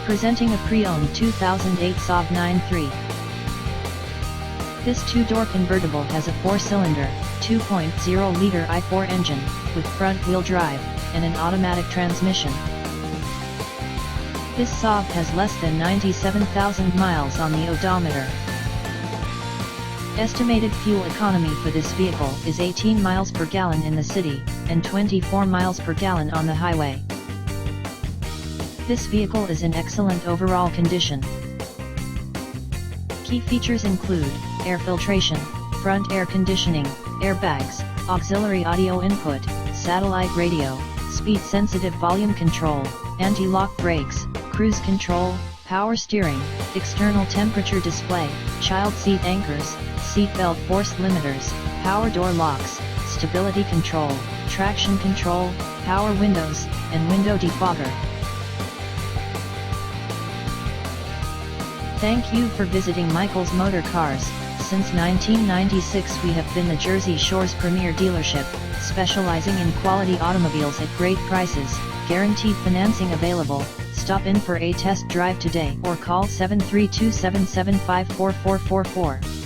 Presenting a pre-owned 2008 Saab 9.3. This two-door convertible has a 4-cylinder, 2.0-liter i4 engine, with front-wheel drive, and an automatic transmission. This Saab has less than 97,000 miles on the odometer. Estimated fuel economy for this vehicle is 18 miles per gallon in the city, and 24 miles per gallon on the highway. This vehicle is in excellent overall condition. Key features include air filtration, front air conditioning, airbags, auxiliary audio input, satellite radio, speed-sensitive volume control, anti-lock brakes, cruise control, power steering, external temperature display, child seat anchors, seat belt force limiters, power door locks, stability control, traction control, power windows, and window defogger. Thank you for visiting Michael's Motorcars. Since 1996 we have been the Jersey Shore's premier dealership, specializing in quality automobiles at great prices, guaranteed financing available. Stop in for a test drive today or call 732-775-4444.